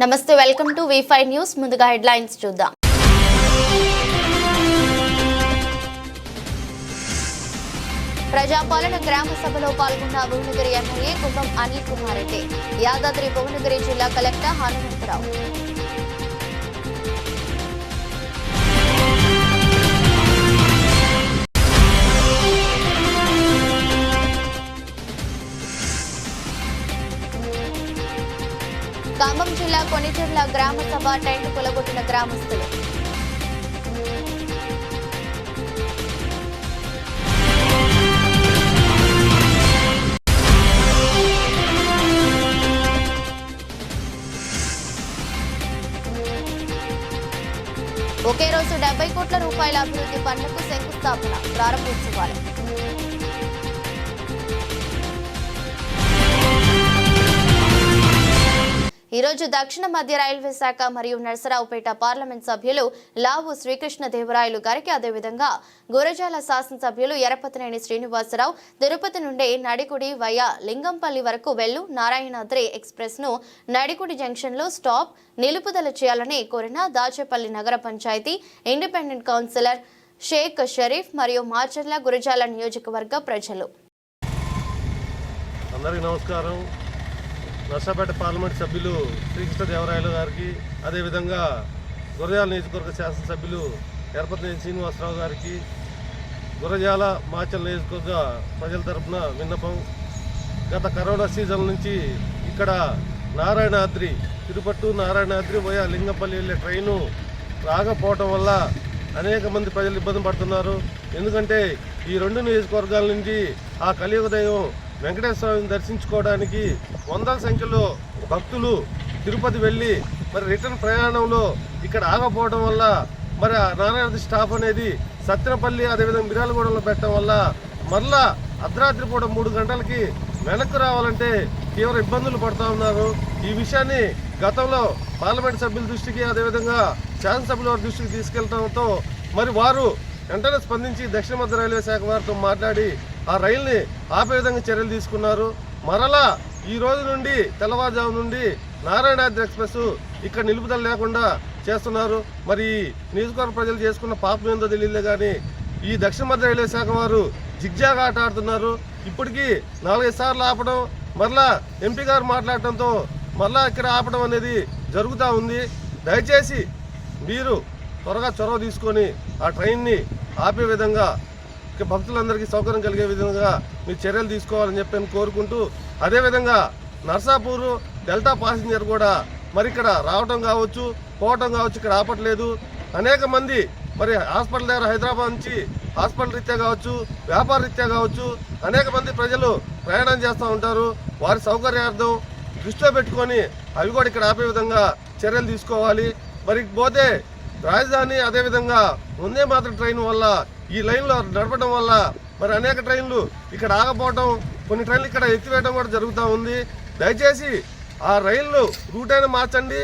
నమస్తే, welcome to V5 news. ముందుగా headlines చూద్దాం. ప్రజాపాలన గ్రామ సభలో పాల్గొన్న భువనగిరి ఎమ్మెల్యే కుంభం అనిల్ కుమార్ రెడ్డి, యాదాద్రి భువనగిరి జిల్లా కలెక్టర్ హనుమంతరావు. ఖమ్మం జిల్లా కొనిచెర్ల గ్రామ సభ టెంట్ కొలగొట్టిన గ్రామస్తులు. ఒకే రోజు 70 కోట్ల రూపాయల అభివృద్ధి పనులకు శంకుస్థాపన, ప్రారంభోత్సవాలు. ఈ రోజు దక్షిణ మధ్య రైల్వే శాఖ మరియు నరసరావుపేట పార్లమెంట్ సభ్యులు లావు శ్రీకృష్ణదేవరాయలు గారికి, అదేవిధంగా గురజాల శాసనసభ్యులు ఎరపతినేని శ్రీనివాసరావు తిరుపతి నుండి నడికుడి వయా లింగంపల్లి వరకు వెళ్ళు నారాయణాద్రి ఎక్స్ప్రెస్ ను నడికుడి జంక్షన్ లో స్టాప్ నిలుపుదల చేయాలని కోరిన దాచేపల్లి నగర పంచాయతీ ఇండిపెండెంట్ కౌన్సిలర్ షేక్ షరీఫ్ మరియు మార్చర్ల గురజాల నియోజకవర్గ ప్రజలు. అందరికీ నమస్కారం. నర్సాపేట పార్లమెంట్ సభ్యులు శ్రీకృష్ణదేవరాయలు గారికి, అదేవిధంగా గురజాల నియోజకవర్గ శాసనసభ్యులు ఎరపతినేని శ్రీనివాసరావు గారికి, గురజాల మాచల్ నియోజకవర్గ ప్రజల తరఫున విన్నపం. గత కరోనా సీజన్ నుంచి ఇక్కడ నారాయణాద్రి తిరుపతి నారాయణాద్రి పోయా లింగంపల్లి వెళ్ళే ట్రైను రాకపోవటం వల్ల అనేక మంది ప్రజలు ఇబ్బంది పడుతున్నారు. ఎందుకంటే ఈ రెండు నియోజకవర్గాల నుంచి ఆ కలియుగ దైవం వెంకటేశ్వర స్వామిని దర్శించుకోవడానికి వందల సంఖ్యలో భక్తులు తిరుపతి వెళ్ళి మరి రిటర్న్ ప్రయాణంలో ఇక్కడ ఆగపోవడం వల్ల మరి నారాయణ స్టాప్ అనేది సత్తెనపల్లి అదేవిధంగా మిర్యాలగూడలో పెట్టడం వల్ల మరలా అర్ధరాత్రి పూట 3 గంటలకి వెనక్కి రావాలంటే తీవ్ర ఇబ్బందులు పడుతూ ఉన్నారు. ఈ విషయాన్ని గతంలో పార్లమెంట్ సభ్యుల దృష్టికి అదేవిధంగా శాసనసభ్యుల దృష్టికి తీసుకెళ్లడంతో మరి వారు వెంటనే స్పందించి దక్షిణ మధ్య రైల్వే శాఖ వారితో మాట్లాడి ఆ రైలుని ఆపే విధంగా చర్యలు తీసుకున్నారు. మరలా ఈ రోజు నుండి తెల్లవారుజాము నుండి నారాయణాద్రి ఎక్స్ప్రెస్ ఇక్కడ నిలుపుదల లేకుండా చేస్తున్నారు. మరి నియోజకవర్గ ప్రజలు చేసుకున్న పాపం ఏందో తెలియలే కానీ ఈ దక్షిణ మధ్య రైల్వే శాఖ వారు జిగ్జాగ్ ఆట ఆడుతున్నారు. ఇప్పటికీ 4-5 సార్లు ఆపడం, మరలా ఎంపీ గారు మాట్లాడటంతో మరలా ఇక్కడ ఆపడం అనేది జరుగుతూ ఉంది. దయచేసి మీరు త్వరగా చొరవ తీసుకొని ఆ ట్రైన్ని ఆపే విధంగా భక్తులందరికీ సౌకర్యం కలిగే విధంగా మీరు చర్యలు తీసుకోవాలని చెప్పి కోరుకుంటూ, అదేవిధంగా నర్సాపూరు డెల్టా ప్యాసింజర్ కూడా మరి ఇక్కడ రావటం కావచ్చు పోవటం కావచ్చు ఇక్కడ ఆపట్లేదు. అనేక మంది మరి హాస్పిటల్ దగ్గర హైదరాబాద్ నుంచి హాస్పిటల్ రీత్యా కావచ్చు వ్యాపార రీత్యా కావచ్చు అనేక మంది ప్రజలు ప్రయాణం చేస్తూ ఉంటారు. వారి సౌకర్యార్థం దృష్టిలో పెట్టుకొని అవి కూడా ఇక్కడ ఆపే విధంగా చర్యలు తీసుకోవాలి. మరి పోతే రాజధాని అదేవిధంగా వందే మాతరం ట్రైన్ వల్ల ఈ లైన్లో నడపడం వల్ల మరి అనేక ట్రైన్లు ఇక్కడ ఆగపోవడం, కొన్ని ట్రైన్లు ఇక్కడ ఎత్తివేయడం కూడా జరుగుతూ ఉంది. దయచేసి ఆ రైళ్లు రూట్ అయినా మార్చండి,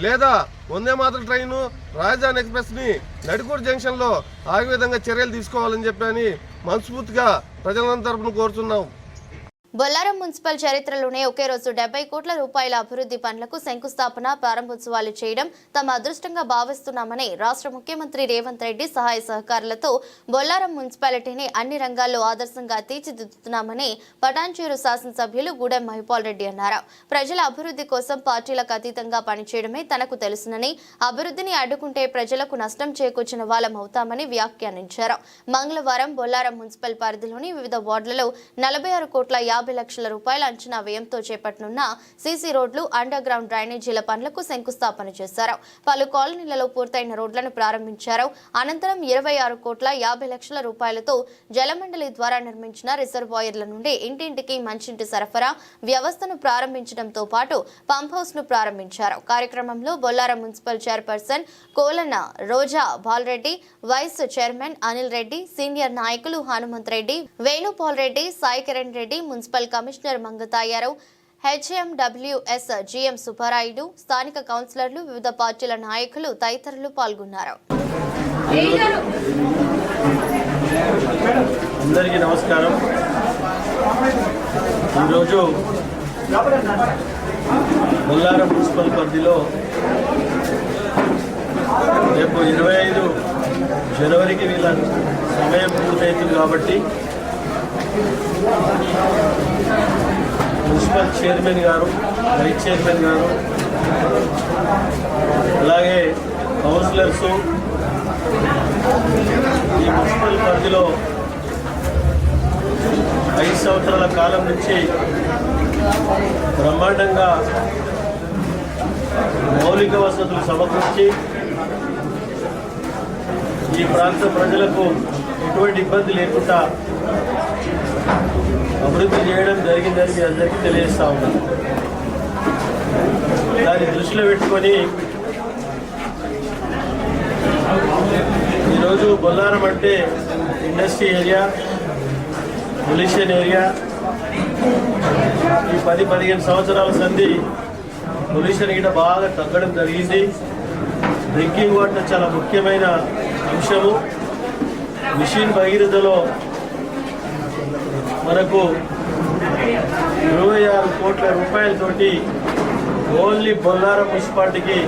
లేదా వందే మాతరం ట్రైను రాజధాని ఎక్స్ప్రెస్ని నడికూరు జంక్షన్లో ఆగే విధంగా చర్యలు తీసుకోవాలని చెప్పని మనస్ఫూర్తిగా ప్రజలందరి తరపున కోరుతున్నాం. బొల్లారం మున్సిపల్ చరిత్రలోనే ఒకే రోజు 70 కోట్ల రూపాయల అభివృద్ధి పనులకు శంకుస్థాపన, ప్రారంభోత్సవాలు చేయడం తమ అదృష్టంగా భావిస్తున్నామని రాష్ట్ర ముఖ్యమంత్రి రేవంత్ రెడ్డి సహాయ సహకారాలతో బొల్లారం మున్సిపాలిటీని అన్ని రంగాల్లో ఆదర్శంగా తీర్చిదిద్దుతున్నామని పటాన్చేరు శాసనసభ్యులు గూడెం మహిపాల్ రెడ్డి అన్నారు. ప్రజల అభివృద్ధి కోసం పార్టీలకు అతీతంగా పనిచేయడమే తనకు తెలుసునని, అభివృద్ధిని అడ్డుకుంటే ప్రజలకు నష్టం చేకూర్చిన వాళ్ళం అవుతామని వ్యాఖ్యానించారు. మంగళవారం బొల్లారం మున్సిపల్ పరిధిలోని వివిధ వార్డులలో 46 కోట్ల 50 లక్షల రూపాయల అంచనా వ్యయంతో చేపట్టనున్న సీసీ రోడ్లు, అండర్ గ్రౌండ్ డ్రైనేజీల పనులకు శంకుస్థాపన చేశారు. పలు కాలనీలలో పూర్తయిన రోడ్లను ప్రారంభించారు. అనంతరం 26 కోట్ల 50 లక్షల రూపాయలతో జలమండలి ద్వారా నిర్మించిన రిజర్వాయర్ల నుండి ఇంటింటికి మంచినీటి సరఫరా వ్యవస్థను ప్రారంభించడంతో పాటు పంప్ హౌస్ ను ప్రారంభించారు. కార్యక్రమంలో Bollaram municipal chairperson Kolana Roja Balareddy, vice chairman Anil Reddy, senior నాయకులు Hanumanth Reddy, Venupal Reddy, Sai Kiran Reddy, municipal commissioner Mangatayarao, HMWS GM Subbarayudu, స్థానిక కౌన్సిలర్లు, వివిధ పార్టీల నాయకులు తదితరులు పాల్గొన్నారు. అందరికీ నమస్కారం. ఈరోజు బొల్లారం మున్సిపల్ పరిధిలో రేపు 25 జనవరికి వీళ్ళ సమయం పూర్తవుతుంది కాబట్టి మున్సిపల్ చైర్మన్ గారు, వైస్ చైర్మన్ గారు, అలాగే కౌన్సిలర్సు ఈ మున్సిపల్ పరిధిలో 5 సంవత్సరాల కాలం నుంచి బ్రహ్మాండంగా మౌలిక వసతులు సమకూర్చి ఈ ప్రాంత ప్రజలకు ఎటువంటి ఇబ్బంది లేకుండా అభివృద్ధి చేయడం జరిగిందని మీ అందరికీ తెలియజేస్తా ఉన్నాను. దాన్ని దృష్టిలో పెట్టుకొని ఈరోజు బొల్లారం అంటే ఇండస్ట్రీ ఏరియా, పొల్యూషన్ ఏరియా. ఈ 10-15 సంవత్సరాల సంధి పొల్యూషన్ గిట బాగా తగ్గడం జరిగింది. డ్రింకింగ్ వాటర్ చాలా ముఖ్యమైన అంశము. మిషన్ భగీరథలో మనకు 26 కోట్ల రూపాయలతోటి ఓన్లీ బొల్లారం మున్సిపాలిటీకి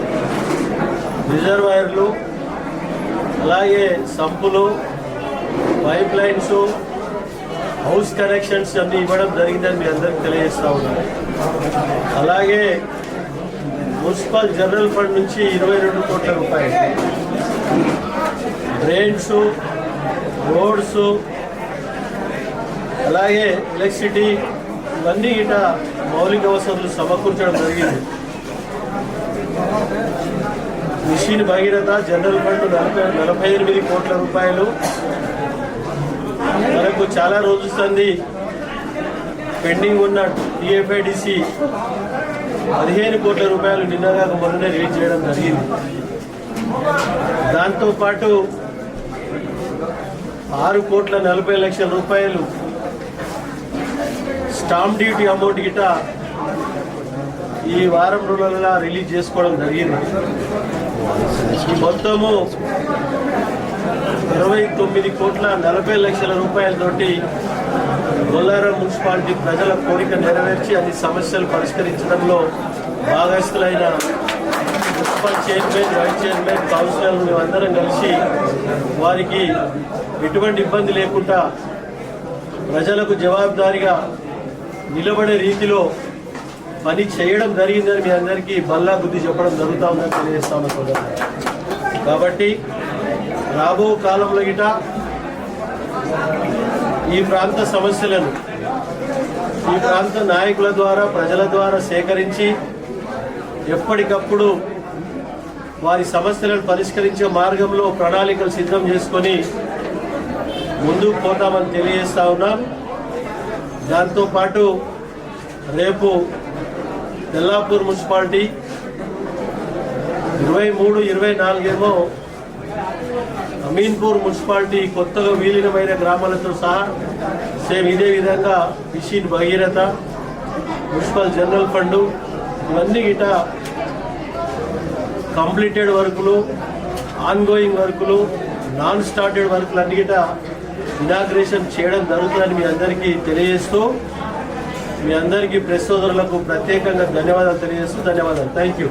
రిజర్వాయర్లు, అలాగే సంపులు, పైప్ లైన్స్, హౌస్ కనెక్షన్స్ అన్నీ ఇవ్వడం జరిగిందని మీ అందరికీ తెలియజేస్తూ ఉన్నాను. అలాగే మున్సిపల్ జనరల్ ఫండ్ నుంచి 22 కోట్ల రూపాయలు, డ్రైన్స్, రోడ్స్, అలాగే ఎలక్ట్రిసిటీ ఇవన్నీ ఇట మౌలిక వసతులు సమకూర్చడం జరిగింది. మిషన్ భగీరథ జనరల్ ఫండ్ 48 కోట్ల రూపాయలు. మనకు చాలా రోజుల సంది పెండింగ్ ఉన్న టీఎఫ్ఐడిసి 15 కోట్ల రూపాయలు నిన్నగా మొన్ననే రిలీజ్ చేయడం జరిగింది. దాంతోపాటు 6,40,00,000 రూపాయలు స్టాంప్ డ్యూటీ అమౌంట్ గిట ఈ వారం రోజులలో రిలీజ్ చేసుకోవడం జరిగింది. ఈ మొత్తము 29,40,00,000 రూపాయలతోటి బొల్లారం మున్సిపాలిటీ ప్రజల కోరిక నెరవేర్చి అన్ని సమస్యలు పరిష్కరించడంలో భాగస్థులైన మున్సిపల్ చైర్మన్, వైస్ చైర్మన్, కౌన్సిలర్లు మేమందరం కలిసి వారికి ఎటువంటి ఇబ్బంది లేకుండా ప్రజలకు జవాబుదారీగా నిలబడే రీతిలో పని చేయడం జరిగిందని మీ అందరికీ బల్లా బుద్ధి చెప్పడం జరుగుతూ ఉందని తెలియజేస్తా ఉన్నాను. కాబట్టి రాబో కాలంలో గిట ఈ ప్రాంత సమస్యలను ఈ ప్రాంత నాయకుల ద్వారా, ప్రజల ద్వారా సేకరించి ఎప్పటికప్పుడు వారి సమస్యలను పరిష్కరించే మార్గంలో ప్రణాళికలు సిద్ధం చేసుకొని ముందుకు పోతామని తెలియజేస్తా ఉన్నాం. దాంతోపాటు రేపు తెల్లాపూర్ మున్సిపాలిటీ 23, 24 ఏమో అమీన్పూర్ మున్సిపాలిటీ కొత్తగా విలీనమైన గ్రామాలతో సహా సేమ్ ఇదే విధంగా Mission Bhagiratha, municipal general fund ఇవన్నీ గిట కంప్లీటెడ్ వర్కులు, ఆన్గోయింగ్ వర్కులు, నాన్ స్టార్టెడ్ వర్కులు అన్ని గిట ఇనాగ్రేషన్ చేయడం జరుగుతుందని మీ అందరికీ తెలియజేస్తూ, మీ అందరికీ ప్రెస్ సోదరులకు ప్రత్యేకంగా ధన్యవాదాలు తెలియజేస్తూ ధన్యవాదాలు. Thank you.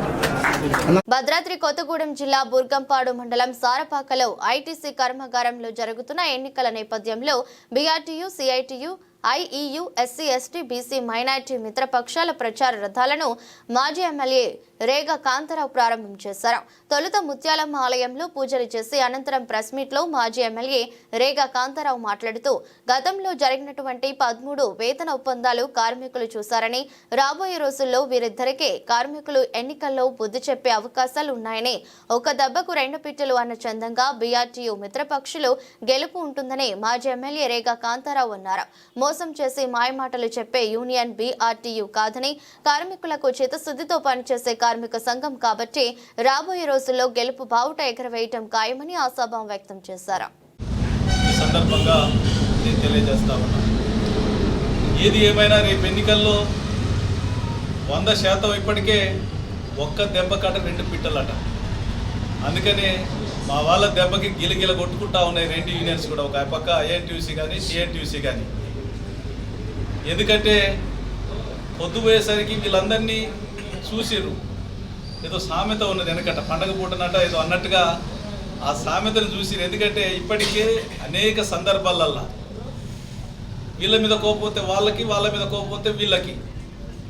భద్రాద్రి కొత్తగూడెం జిల్లా బూర్గంపాడు మండలం సారపాకలో ఐటీసీ కర్మాగారంలో జరుగుతున్న ఎన్నికల నేపథ్యంలో BRTU, CITU, IEU, SC, ST, BC, minority మిత్రపక్షాల ప్రచార రథాలను మాజీ ఎమ్మెల్యే రేగా కాంతారావు ప్రారంభం చేశారు. తొలుత ముత్యాలమ్మ ఆలయంలో పూజలు చేసి అనంతరం ప్రెస్ మీట్లో మాజీ ఎమ్మెల్యే రేగా కాంతారావు మాట్లాడుతూ గతంలో జరిగినటువంటి 13 వేతన ఒప్పందాలు కార్మికులు చూశారని, రాబోయే రోజుల్లో వీరిద్దరికే కార్మికులు ఎన్నికల్లో బుద్ధి చెప్పే అవకాశాలు ఉన్నాయని, ఒక దెబ్బకు 2 పిట్టలు అన్న చందంగా బీఆర్టీయూ మిత్రపక్షులు గెలుపు ఉంటుందని మాజీ ఎమ్మెల్యే రేగా కాంతారావు అన్నారు. మోసం చేసి మాయమాటలు చెప్పే యూనియన్ బీఆర్టీయూ కాదని, కార్మికులకు చిత్తశుద్ధితో పనిచేసే కార్మిక సంఘం కాబట్టి రాబోయే రోజుల్లో గెలుపు బావుట ఎగరవేయటం ఖాయమని ఆశాభావం వ్యక్తం చేశారు. ఈ సందర్భంగా నేను తెలియజేస్తా ఉన్నాను. ఏది ఏమైనా రేపు ఎన్నికల్లో 100% ఇప్పటికే ఒక్క దెబ్బ కట్ట 2 పిట్టలట. అందుకనే మా వాళ్ళ దెబ్బకి గిలగిల కొట్టుకుంటా ఉన్నాయి 2 యూనియన్స్ కూడా, ఒక పక్క ఐఎన్టీయూసీ కానీ టీఎన్టీయూసీ కానీ. ఎందుకంటే పొద్దుపోయేసరికి వీళ్ళందరినీ చూసిర్రు. ఏదో సామెత ఉన్నది వెనకట, పండగ పూటనట ఏదో అన్నట్టుగా ఆ సామెతను చూసిరు. ఎందుకంటే ఇప్పటికే అనేక సందర్భాలల్లో వీళ్ళ మీద కోపపోతే వాళ్ళకి, వాళ్ళ మీద కోపపోతే వీళ్ళకి,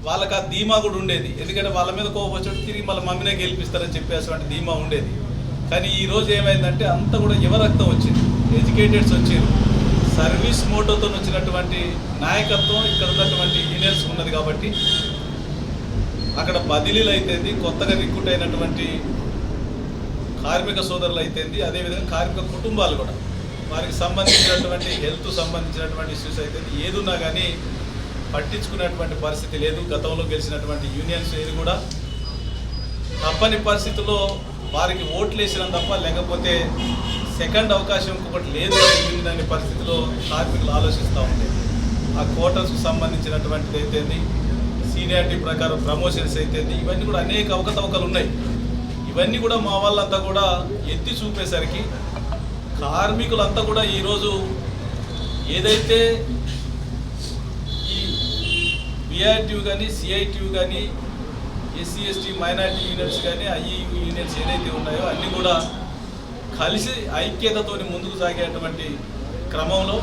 వాళ్ళకి ఆ ధీమా కూడా ఉండేది. ఎందుకంటే వాళ్ళ మీద కోపం వచ్చి తిరిగి మళ్ళీ మమ్మీనే గెలిపిస్తారని చెప్పేసి ధీమా ఉండేది. కానీ ఈరోజు ఏమైందంటే అంతా కూడా యువరక్తం వచ్చింది, ఎడ్యుకేటెడ్స్ వచ్చారు, సర్వీస్ మోటోతో వచ్చినటువంటి నాయకత్వం ఇక్కడ ఉన్నటువంటి యూనియన్స్ ఉన్నది. కాబట్టి అక్కడ బదిలీలు అయితేంది, కొత్తగా రిక్రూట్ అయినటువంటి కార్మిక సోదరులు అయితేంది, అదేవిధంగా కార్మిక కుటుంబాలు కూడా వారికి సంబంధించినటువంటి హెల్త్ సంబంధించినటువంటి ఇష్యూస్ అయితేంది, ఏదున్నా కానీ పట్టించుకునేటువంటి పరిస్థితి లేదు. గతంలో గెలిచినటువంటి యూనియన్స్ ఏది కూడా తప్పని పరిస్థితుల్లో వారికి ఓట్లు వేసినా తప్ప, లేకపోతే సెకండ్ అవకాశం ఇంకొకటి లేదు అనే పరిస్థితిలో కార్మికులు ఆలోచిస్తూ ఉంటాయి. ఆ కోటర్స్కి సంబంధించినటువంటిది అయితేంది, సీనియారిటీ ప్రకారం ప్రమోషన్స్ అయితేంది, ఇవన్నీ కూడా అనేక అవకతవకలు ఉన్నాయి. ఇవన్నీ కూడా మా వాళ్ళంతా కూడా ఎత్తి చూపేసరికి కార్మికులంతా కూడా ఈరోజు ఏదైతే ఈ బిఆర్టీయూ కానీ, సిఐటియూ కానీ, ఎస్సీ ఎస్టీ మైనారిటీ యూనియన్స్ కానీ, ఐఈయూ యూనియన్స్ ఏదైతే ఉన్నాయో అన్నీ కూడా కలిసి ఐక్యతతో ముందుకు సాగేటువంటి క్రమంలో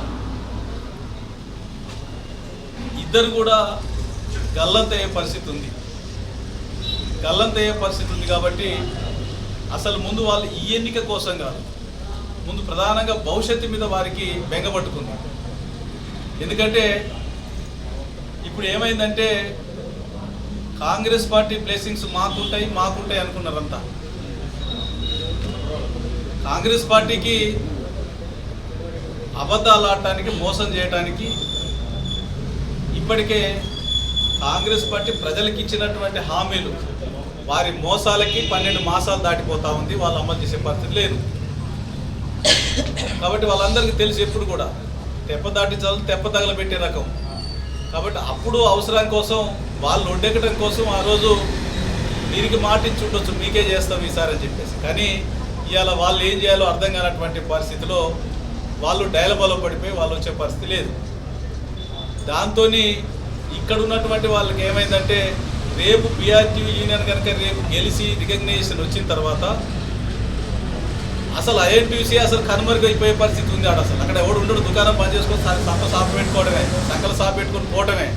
ఇద్దరు కూడా గల్లంతయ్యే పరిస్థితి ఉంది. గల్లంతయ్యే పరిస్థితి ఉంది కాబట్టి అసలు ముందు వాళ్ళు ఈ ఎన్నిక కోసం కాదు, ముందు ప్రధానంగా భవిష్యత్తు మీద వారికి బెంగపట్టుకుంది. ఎందుకంటే ఇప్పుడు ఏమైందంటే కాంగ్రెస్ పార్టీ బ్లెస్సింగ్స్ మాకుంటాయి అనుకున్నారంతా. కాంగ్రెస్ పార్టీకి అబద్ధాలు ఆడటానికి, మోసం చేయడానికి ఇప్పటికే కాంగ్రెస్ పార్టీ ప్రజలకు ఇచ్చినటువంటి హామీలు వారి మోసాలకి 12 మాసాలు దాటిపోతూ ఉంది. వాళ్ళు అమలు చేసే పరిస్థితి లేదు. కాబట్టి వాళ్ళందరికీ తెలుసు ఎప్పుడు కూడా తెప్ప దాటించాలి, తెప్ప తగలబెట్టే రకం. కాబట్టి అప్పుడు అవసరం కోసం వాళ్ళు ఒడ్డెక్కడం కోసం ఆ రోజు వీరికి మాటించి ఉండొచ్చు, మీకే చేస్తాం ఈసారి అని చెప్పేసి. కానీ ఇవాళ వాళ్ళు ఏం చేయాలో అర్థం కానటువంటి పరిస్థితిలో వాళ్ళు డైలమాలో పడిపోయి వాళ్ళు వచ్చే పరిస్థితి లేదు. దాంతో ఇక్కడ ఉన్నటువంటి వాళ్ళకి ఏమైందంటే రేపు బీఆర్టీ యూనియన్ కనుక రేపు గెలిచి రికగ్నైజేషన్ వచ్చిన తర్వాత అసలు ఐఎన్టీసీ అసలు కనుమరుగైపోయే పరిస్థితి ఉంది. అసలు అక్కడ ఎవడు ఉండడు, దుకాణం బంద్ చేసుకొని సంప సాప పెట్టుకోవడమే, సంకల సాప పెట్టుకొని పోవటమే.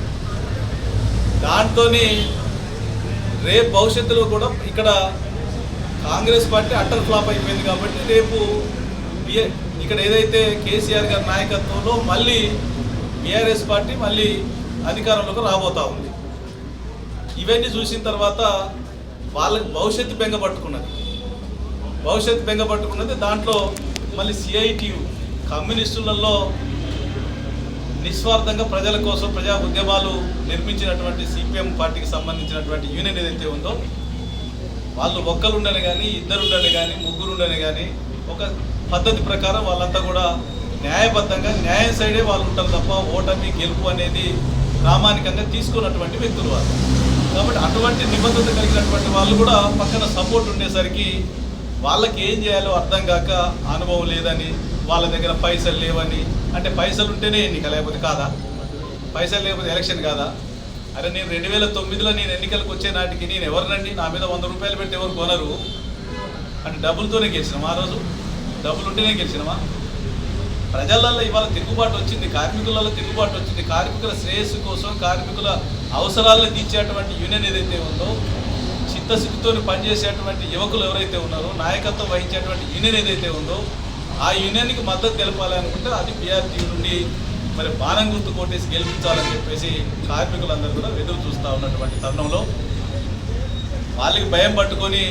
దాంతో రేపు భవిష్యత్తులో కూడా ఇక్కడ కాంగ్రెస్ పార్టీ అట్టర్ ఫ్లాప్ అయిపోయింది. కాబట్టి రేపు ఇక్కడ ఏదైతే కేసీఆర్ గారి నాయకత్వంలో మళ్ళీ బీఆర్ఎస్ పార్టీ మళ్ళీ అధికారంలోకి రాబోతూ ఉంది. ఇవన్నీ చూసిన తర్వాత వాళ్ళకి భవిష్యత్తు బెంగపట్టుకున్నది. దాంట్లో మళ్ళీ సిఐటియు కమ్యూనిస్టులలో నిస్వార్థంగా ప్రజల కోసం ప్రజా ఉద్యమాలు నిర్మించినటువంటి సిపిఎం పార్టీకి సంబంధించినటువంటి యూనియన్ ఏదైతే ఉందో వాళ్ళు ఒక్కరు ఉండని కానీ, ఇద్దరు ఉండని కానీ, ముగ్గురు ఉండని కానీ ఒక పద్ధతి ప్రకారం వాళ్ళంతా కూడా న్యాయబద్ధంగా న్యాయం సైడే వాళ్ళు ఉంటారు తప్ప ఓటమి గెలుపు అనేది ప్రామాణికంగా తీసుకున్నటువంటి వ్యక్తులు వాళ్ళు. కాబట్టి అటువంటి నిబద్ధత కలిగినటువంటి వాళ్ళు కూడా పక్కన సపోర్ట్ ఉండేసరికి వాళ్ళకి ఏం చేయాలో అర్థం కాక, అనుభవం లేదని, వాళ్ళ దగ్గర పైసలు లేవని, అంటే పైసలు ఉంటేనే ఎన్నిక లేకపోతే కాదా, పైసలు లేకపోతే ఎలక్షన్ కాదా? అరే నేను 2009లో నేను ఎన్నికలకు వచ్చే నాటికి నేను ఎవరినండి, నా మీద 100 రూపాయలు పెట్టి ఎవరు కొనరు అంటే డబ్బులతోనే గెలిచినామా? ఆ రోజు డబ్బులు ఉంటేనే గెలిచినామా? ప్రజలలో ఇవాళ తిరుగుబాటు వచ్చింది, కార్మికులలో తిరుగుబాటు వచ్చింది. కార్మికుల శ్రేయస్సు కోసం, కార్మికుల అవసరాలను తీర్చేటువంటి యూనియన్ ఏదైతే ఉందో, చిత్తశుద్ధితో పనిచేసేటువంటి యువకులు ఎవరైతే ఉన్నారో, నాయకత్వం వహించేటువంటి యూనియన్ ఏదైతే ఉందో, ఆ యూనియన్కి మద్దతు తెలపాలి అనుకుంటే అది బీఆర్టీ నుండి మరి బాణం గుర్తు కొట్టేసి గెలిపించాలని చెప్పేసి కార్మికులందరూ కూడా ఎదురు చూస్తూ ఉన్నటువంటి తరుణంలో వాళ్ళకి భయం పట్టుకొని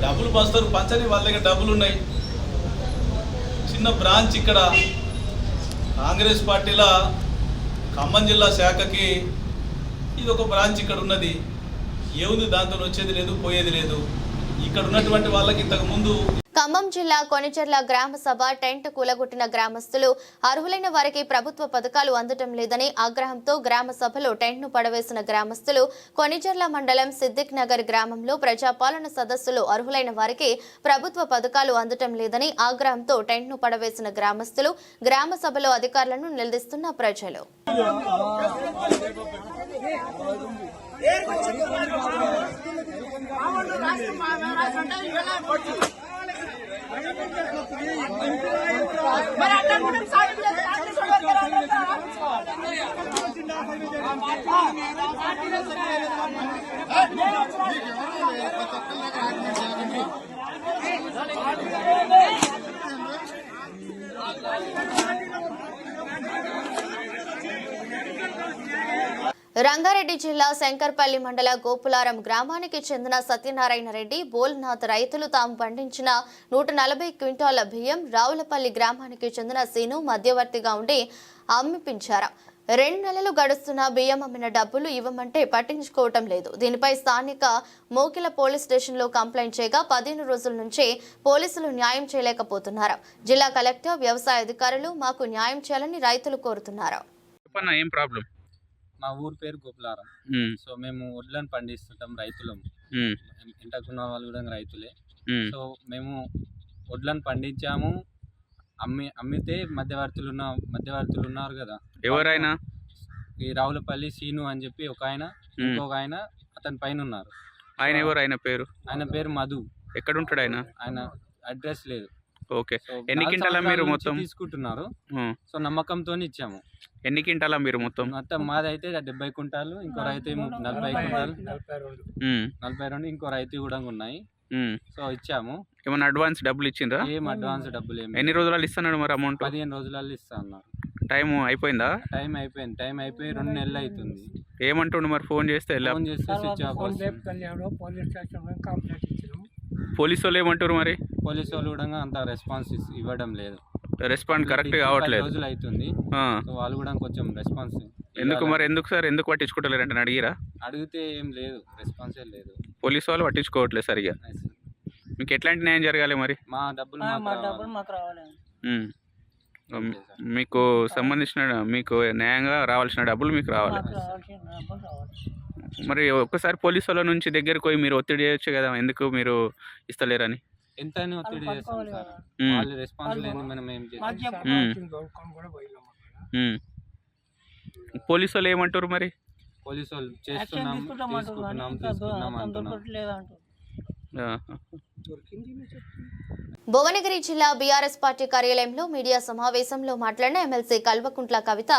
డబ్బులు పంచని వాళ్ళ దగ్గర డబ్బులు ఉన్నాయి. చిన్న బ్రాంచ్ ఇక్కడ కాంగ్రెస్ పార్టీలో ఖమ్మం జిల్లా శాఖకి ఇది ఒక బ్రాంచ్ ఇక్కడ ఉన్నది. ఏముంది, దాంతో వచ్చేది లేదు, పోయేది లేదు. ఇక్కడ ఉన్నటువంటి వాళ్ళకి ఇంతకుముందు ఖమ్మం జిల్లా కొనిచెర్ల గ్రామ సభ టెంట్ కూలగొట్టిన గ్రామస్తులు అర్హులైన వారికి ప్రభుత్వ పథకాలు అందటం లేదని ఆగ్రహంతో గ్రామ సభలో టెంట్ను పడవేసిన గ్రామస్తులు కొనిచెర్ల మండలం సిద్దిక్ నగర్ గ్రామంలో ప్రజాపాలన సదస్సులో అర్హులైన వారికి ప్రభుత్వ పథకాలు అందటం లేదని ఆగ్రహంతో టెంట్ను పడవేసిన గ్రామస్తులు గ్రామ సభలో అధికారులను నిలదీస్తున్న ప్రజలు రంగారెడ్డి జిల్లా శంకర్పల్లి మండల గోపులారం గ్రామానికి చెందిన సత్యనారాయణ రెడ్డి బోల్నాథ్ రైతులు తాము పండించిన 140 క్వింటాల బియ్యం రావులపల్లి గ్రామానికి చెందిన సీను మధ్యవర్తిగా ఉండి అమ్మిపించారు. 2 నెలలు గడుస్తున్న బియ్యం అమ్మిన డబ్బులు ఇవ్వమంటే పట్టించుకోవటం లేదు. దీనిపై స్థానిక మోకిల పోలీస్ స్టేషన్లో కంప్లైంట్ చేయగా 15 రోజుల నుంచి పోలీసులు న్యాయం చేయలేకపోతున్నారు. జిల్లా కలెక్టర్, వ్యవసాయ అధికారులు మాకు న్యాయం చేయాలని రైతులు కోరుతున్నారు. ఏం ప్రాబ్లం? మా ఊరు పేరు గోపులారం. సో మేము వడ్లను పండిస్తుంటాం, రైతులం. ఇంటకున్న వాళ్ళు కూడా రైతులే. సో మేము వడ్లను పండించాము, అమ్మితే మధ్యవర్తులు ఉన్నారు కదా. ఎవరైనా ఈ రావులపల్లి సీను అని చెప్పి ఒక ఆయన, ఇంకొక ఆయన అతని పైన ఉన్నారు. ఆయన ఎవరు? ఆయన పేరు మధు. ఎక్కడ ఉంటాడు ఆయన? ఆయన అడ్రస్ లేదు. ఓకే. ఎన్ని క్వింటాల మీరు మొత్తం తీసుకుంటున్నారు? సో నమ్మకంతో ఇచ్చాము. ఎన్ని క్వింటాల మీరు మొత్తం? మాదైతే 70 క్వింటాలు, ఇంకో రైతు 40 క్వింటాలు, 42, ఇంకో రైతు కూడా ఉన్నాయి. సో ఇచ్చాము. ఏమన్నా అడ్వాన్స్ డబ్బులు ఇచ్చిండ్రా? ఏం అడ్వాన్స్ డబ్బులు ఏమి. ఎన్ని రోజులలో ఇస్తున్నాడు మరి అమౌంట్? 15 రోజులలో ఇస్తా అన్నారు. టైం అయిపోయిందా? టైం అయిపోయి 2 నెలలు అవుతుంది. ఏమంటుండు మరి? ఫోన్ చేస్తే స్విచ్ ఆఫ్. పోలీసు వాళ్ళు ఏమంటారు మరి? పోలీసు వాళ్ళు కూడా అంత రెస్పాన్స్ ఇవ్వడం లేదు. రెస్పాండ్ కరెక్ట్ కావట్లేదు. 10 రోజులు అవుతుంది. వాళ్ళు కూడా కొంచెం రెస్పాన్స్ ఎందుకు సార్ ఎందుకు పట్టించుకోవట్లేదు అంటే అడిగిరా? అడిగితే ఏం లేదు, రెస్పాన్సే లేదు. పోలీసు వాళ్ళు పట్టించుకోవట్లేదు సరిగా. మీకు ఎట్లాంటి న్యాయం జరగాలి మరి? మా డబ్బులు మాకు రావాలి. మీకు సంబంధించిన మీకు న్యాయంగా రావాల్సిన డబ్బులు మీకు రావాలి. మరి ఒక్కసారి పోలీసు వాళ్ళ నుంచి దగ్గరకు పోయి మీరు ఒత్తిడి చేయొచ్చు కదా, ఎందుకు మీరు ఇస్తలేరని? ఎంత ఒత్తిడి చేస్తాం సార్, వాళ్ళు రెస్పాన్స్ లేదు. మనం ఏం చేస్తాం? పోలీసు వాళ్ళు ఏమంటారు మరి? పోలీసు వాళ్ళు తీసుకుంటున్నాం అంటున్నారు. భువనగిరి జిల్లా బీఆర్ఎస్ పార్టీ కార్యాలయంలో మీడియా సమావేశంలో మాట్లాడిన ఎమ్మెల్సీ కల్వకుంట్ల కవిత,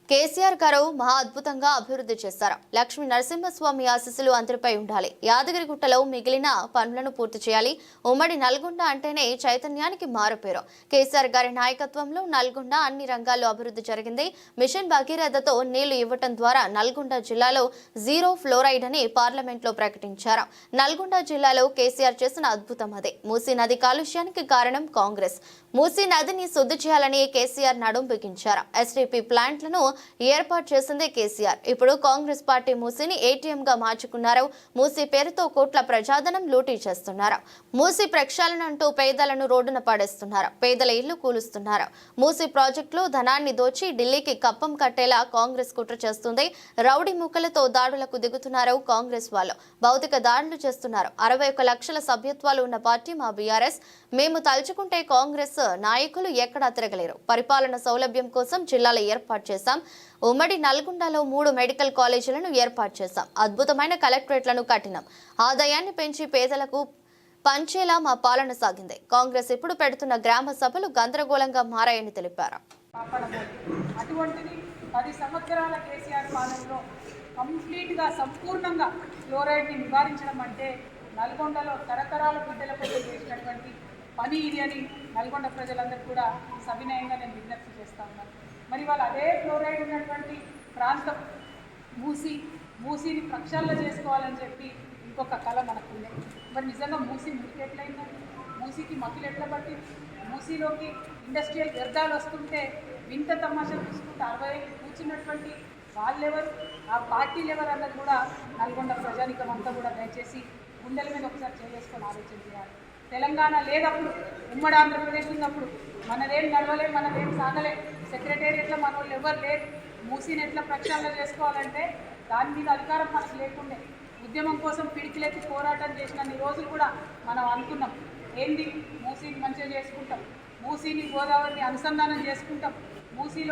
కేసీఆర్ గారు మహా అద్భుతంగా అభివృద్ధి చేశారు. లక్ష్మీ నరసింహస్వామి ఆశీస్సులు అందరిపై ఉండాలి. యాదగిరిగుట్టలో మిగిలిన పనులను పూర్తి చేయాలి. ఉమ్మడి నల్గొండ అంటేనే చైతన్యానికి మారుపేరు. కేసీఆర్ గారి నాయకత్వంలో నల్గొండ అన్ని రంగాల్లో అభివృద్ధి జరిగింది. మిషన్ భగీరథతో నీళ్లు ఇవ్వటం ద్వారా నల్గొండ జిల్లాలో 0 ఫ్లోరైడ్ అని పార్లమెంట్లో ప్రకటించారు. నల్గొండ జిల్లాలో కేసీఆర్ చేసిన అద్భుతం అదే. మూసీ నది కాలుష్యానికి కారణం కాంగ్రెస్. మూసీ నదిని శుద్ధి చేయాలని కేసీఆర్ నడుం బిగించారు. ఎస్టీపీ ప్లాంట్లను ఏర్పాటు చేసిందే కేసీఆర్. ఇప్పుడు కాంగ్రెస్ పార్టీ మూసీని ఏటీఎం గా మార్చుకున్నారు. మూసీ పేరుతో కోట్ల ప్రజాధనం లూటీ చేస్తున్నారు. మూసీ ప్రక్షాళన అంటూ పేదలను రోడ్డున పడేస్తున్నారు. పేదల ఇళ్లు కూలుస్తున్నారు. మూసీ ప్రాజెక్టులో ధనాన్ని దోచి ఢిల్లీకి కప్పం కట్టేలా కాంగ్రెస్ కుట్ర చేస్తుంది. రౌడీ ముక్కలతో దాడులకు దిగుతున్నారు కాంగ్రెస్ వాళ్ళు. భౌతిక దాడులు చేస్తున్నారు. 61 లక్షల సభ్యత్వాలు ఉన్న పార్టీ మా బీఆర్ఎస్. మేము తలుచుకుంటే కాంగ్రెస్ నాయకులు ఎక్కడా తిరగలేరు. పరిపాలన సౌలభ్యం కోసం జిల్లాల ఏర్పాటు చేశాం. ఉమ్మడి నల్గొండలో 3 మెడికల్ కాలేజీలను ఏర్పాటు చేశాం. అద్భుతమైన కలెక్టరేట్లను కట్టినాం. ఆదాయాన్ని పెంచి పేదలకు పంచేలా మా పాలన సాగింది. కాంగ్రెస్ ఇప్పుడు పెడుతున్న గ్రామ సభలు గందరగోళంగా మారాయని తెలిపారు. అటువంటిది 10 సంవత్సరాల కేసీఆర్ పాలనలో కంప్లీట్గా సంపూర్ణంగా ఫ్లోరైడ్ని నివారించడం అంటే నల్గొండలో తరతరాల బిడ్డల కోసం చేసినటువంటి పని ఇది అని నల్గొండ ప్రజలందరూ కూడా సవినయంగా నేను విజ్ఞప్తి చేస్తా ఉన్నాను. మరి వాళ్ళు అదే ఫ్లోరైడ్ ఉన్నటువంటి ప్రాంతం మూసీని ప్రక్షాళన చేసుకోవాలని చెప్పి ఇంకొక కళ మనకుంది. మరి నిజంగా మూసీ మురికి ఎట్లయిందండి? మూసీకి మక్కులు ఎట్లా పట్టింది? మూసీలోకి ఇండస్ట్రియల్ వ్యర్థాలు వస్తుంటే వింత తమాషా చూసుకుంటే 60 కూర్చున్నటువంటి వాళ్ళెవరు, ఆ పార్టీలు ఎవరు అన్నది కూడా నల్గొండ ప్రజానికం అంతా కూడా దయచేసి గుండెల మీద ఒకసారి చేసుకొని ఆలోచన చేయాలి. తెలంగాణ లేదప్పుడు, ఉమ్మడి ఆంధ్రప్రదేశ్ ఉన్నప్పుడు మనదేం నడవలే, మనదేం సాగలే, సెక్రటేరియట్లో మన వాళ్ళు ఎవరు లేరు. మూసీని ఎట్లా ప్రక్షాళన చేసుకోవాలంటే దాని మీద అధికారం మనకు లేకుండే. ఉద్యమం కోసం పిడికిలెత్తి పోరాటం చేసిన రోజులు కూడా మనం అనుకున్నాం. ఏంది మూసీని మంచిగా చేసుకుంటాం, మూసీని గోదావరిని అనుసంధానం చేసుకుంటాం, మూసీని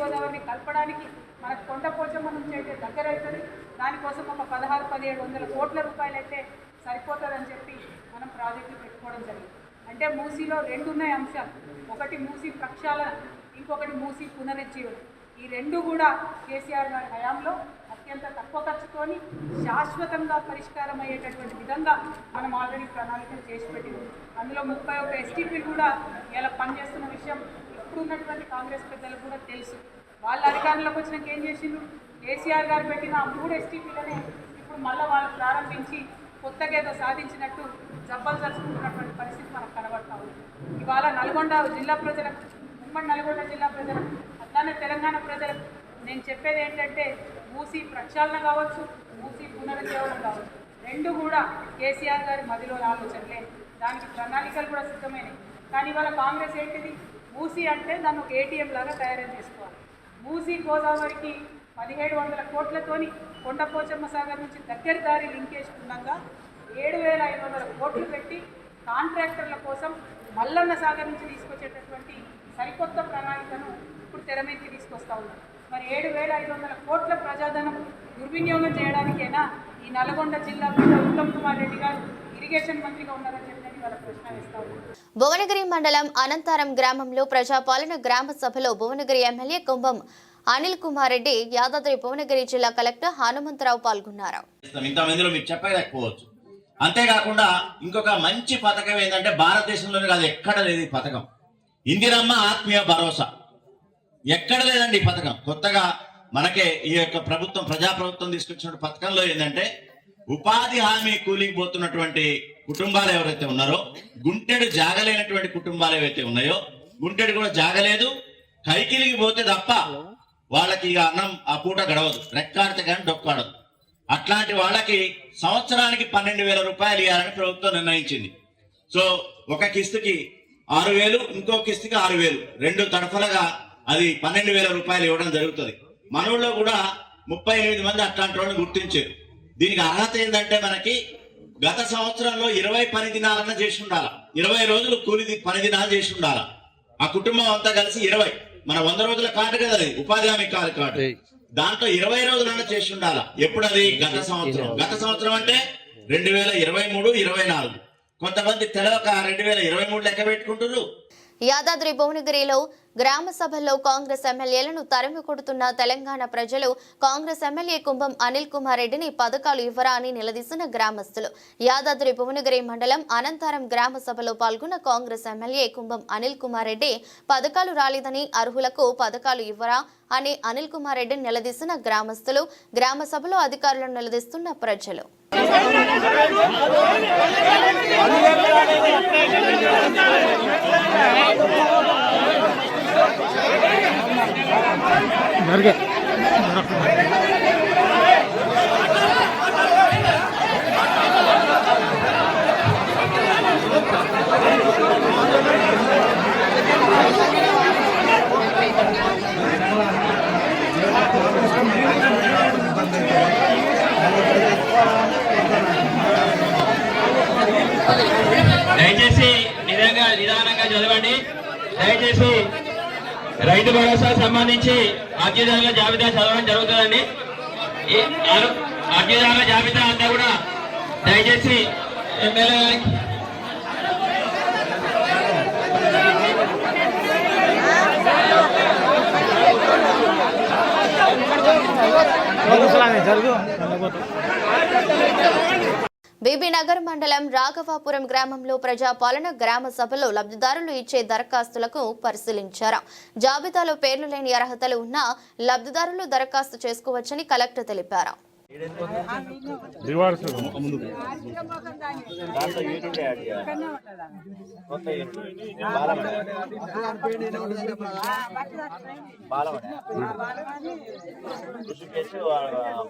గోదావరిని కలపడానికి మనకు కొండపోచమ్మ నుంచి అయితే దగ్గర అవుతుంది. దానికోసం ఒక 16-1700 కోట్ల రూపాయలు అయితే సరిపోతుందని చెప్పి మనం ప్రాజెక్టులు పెట్టుకోవడం జరిగింది. అంటే మూసీలో 2 ఉన్నాయి అంశాలు. ఒకటి మూసీ ప్రక్షాళన, ఇంకొకటి మూసీ పునరుజ్జీవనం. ఈ 2 కూడా కేసీఆర్ గారి హయాంలో అత్యంత తక్కువ ఖర్చుతోని శాశ్వతంగా పరిష్కారం అయ్యేటటువంటి విధంగా మనం ఆల్రెడీ ప్రణాళికలు చేసి పెట్టినాం. అందులో 31 ఎస్టీపీలు కూడా ఇలా పనిచేస్తున్న విషయం ఇప్పుడున్నటువంటి కాంగ్రెస్ పెద్దలకు కూడా తెలుసు. వాళ్ళ అధికారంలోకి వచ్చినాక ఏం చేసిండ్రు, కేసీఆర్ గారు పెట్టిన 3 ఎస్టీపీలనే ఇప్పుడు మళ్ళీ వాళ్ళు ప్రారంభించి కొత్తగా ఏదో సాధించినట్టు జబ్బలు జరుచుకుంటున్నటువంటి పరిస్థితి మనకు కనబడతా ఉంది. ఇవాళ నల్గొండ జిల్లా ప్రజలకు, ఉమ్మడి నల్గొండ జిల్లా ప్రజలకు, అట్లానే తెలంగాణ ప్రజలకు నేను చెప్పేది ఏంటంటే మూసీ ప్రక్షాళన కావచ్చు, మూసీ పునరుజ్జీవనం కావచ్చు, 2 కూడా కేసీఆర్ గారి మదిలో ఆలోచనలే. దానికి ప్రణాళికలు కూడా సిద్ధమైనవి. కానీ ఇవాళ కాంగ్రెస్ ఏంటిది, మూసీ అంటే దాన్ని ఒక ఏటీఎం లాగా తయారు చేసుకోవాలి. మూసీ గోదావరికి 1700 కోట్లతోని కొండపోచమ్మ సాగర్ నుంచి దగ్గర దారి లింకేజ్ ఉండగా 7500 కోట్లు పెట్టి కాంట్రాక్టర్ల కోసం మల్లన్న సాగర్ నుంచి తీసుకొచ్చేటటువంటి సరికొత్త ప్రణాళికను ఇప్పుడు తెర మీదకి తీసుకొస్తా ఉన్నారు. మరి 7500 కోట్ల ప్రజాధనం దుర్వినియోగం చేయడానికైనా ఈ నల్గొండ జిల్లా ఉత్తమ్ కుమార్ రెడ్డి గారు ఇరిగేషన్ మంత్రిగా ఉన్నారని చెప్పి వాళ్ళ ప్రశ్న వేస్తా ఉన్నారు. భువనగిరి మండలం అనంతారం గ్రామంలో ప్రజాపాలన గ్రామ సభలో భువనగిరి ఎమ్మెల్యే కుంభం అనిల్ కుమార్ రెడ్డి, యాదాద్రి భువనగిరి జిల్లా కలెక్టర్ హనుమంతరావు పాల్గొన్నారు. ఇంతమందిలో మీకు చెప్పలేకపోవచ్చు. అంతేకాకుండా ఇంకొక మంచి పథకం ఏంటంటే భారతదేశంలోనే కాదు ఎక్కడ లేదు ఈ పథకం, ఇందిరమ్మ ఆత్మీయ భరోసా. ఎక్కడ లేదండి ఈ పథకం. కొత్తగా మనకే ఈ యొక్క ప్రభుత్వం, ప్రజాప్రభుత్వం తీసుకొచ్చిన పథకంలో ఏంటంటే ఉపాధి హామీ కూలికి పోతున్నటువంటి కుటుంబాలు ఎవరైతే ఉన్నారో, గుంటెడు జాగలేనటువంటి కుటుంబాలు ఏవైతే ఉన్నాయో, గుంటెడు కూడా జాగలేదు, కైకిలికి పోతే తప్ప వాళ్ళకి ఇక అన్నం ఆ పూట గడవదు, రెక్కాడితే కానీ డొక్కాడదు. అట్లాంటి వాళ్ళకి సంవత్సరానికి 12,000 రూపాయలు ఇవ్వాలని ప్రభుత్వం నిర్ణయించింది. సో ఒక కిస్తుకి 6,000, ఇంకో కిస్తుకి 6,000, 2 తరఫలుగా అది 12,000 రూపాయలు ఇవ్వడం జరుగుతుంది. మనవుల్లో కూడా 38 మంది అట్లాంటి వాళ్ళని గుర్తించారు. దీనికి అర్హత ఏంటంటే మనకి గత సంవత్సరంలో 20 పని దినాలన్నా చేసి ఉండాలా, 20 రోజులు కూలి పని దినాలు చేసి ఉండాలా. ఆ కుటుంబం అంతా కలిసి 20, మన 100 రోజుల కార్డు కదా అది, ఉపాధి హామీ కార్డు, దాంట్లో 20 రోజులన్నా చేసి ఉండాలా. ఎప్పుడు అది? గత సంవత్సరం. గత సంవత్సరం అంటే 2023-24. కొంతమంది తెలవక 2023 లెక్క పెట్టుకుంటున్నారు. యాదాద్రి భువనగిరిలో గ్రామ సభల్లో కాంగ్రెస్ ఎమ్మెల్యేలను తరిమి కొడుతున్న తెలంగాణ ప్రజలు కాంగ్రెస్ ఎమ్మెల్యే కుంభం అనిల్ కుమార్ రెడ్డిని పథకాలు ఇవ్వరా అని నిలదీసిన గ్రామస్తులు. యాదాద్రి భువనగిరి మండలం అనంతారం గ్రామ సభలో పాల్గొన్న కాంగ్రెస్ ఎమ్మెల్యే కుంభం అనిల్ కుమార్ రెడ్డి పథకాలు రాలేదని, అర్హులకు పథకాలు ఇవ్వరా అని అనిల్ కుమార్ రెడ్డిని నిలదీసిన గ్రామస్తులు. గ్రామ సభలో అధికారులను నిలదీస్తున్న ప్రజలు. దయచేసి నిదానంగా చదవండి. దయచేసి రైతు భరోసా సంబంధించి అర్జీదారుల జాబితా చదవడం జరుగుతుందండి. ఈ అర్జీదారుల జాబితా అంతా కూడా దయచేసి ఎమ్మెల్యే గారికి బీబీనగర్ మండలం రాఘవాపురం గ్రామంలో ప్రజాపాలన గ్రామ సభలో లబ్ధిదారులు ఇచ్చే దరఖాస్తులకు పరిశీలించారు. జాబితాలో పేర్లు లేని అర్హతలు ఉన్న లబ్ధిదారులు దరఖాస్తు చేసుకోవచ్చని కలెక్టర్ తెలిపారు.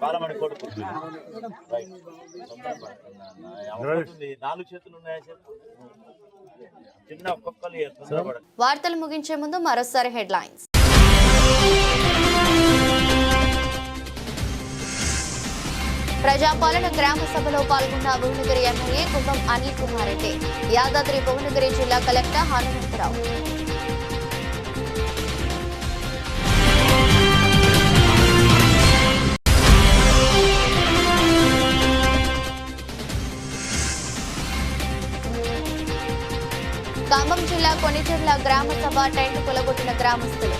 బాలమణి కొడుకు 4 చేతులు ఉన్నాయా? చిన్న ఒక్కొక్కరు. వార్తలు ముగించే ముందు మరోసారి హెడ్లైన్స్. ప్రజాపాలన గ్రామ సభలో పాల్గొన్న భువనగిరి ఎమ్మెల్యే కుంభం అనిల్ కుమార్ రెడ్డి, యాదాద్రి భువనగిరి జిల్లా కలెక్టర్ హనుమంతరావు. ఖమ్మం జిల్లా కొనిచెర్ల గ్రామ సభ టెంట్ కొలగొట్టిన గ్రామస్తులు.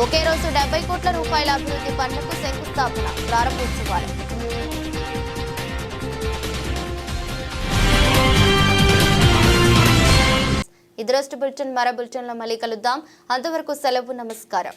ఒకే రోజు 70 కోట్ల రూపాయల అభివృద్ధి పనులకు శంకుస్థాపన, ప్రారంభోత్సవాలు. ఇదిరోజు బులెటిన్, మరో బులెటిన్లో మళ్ళీ కలుద్దాం. అంతవరకు సెలవు, నమస్కారం.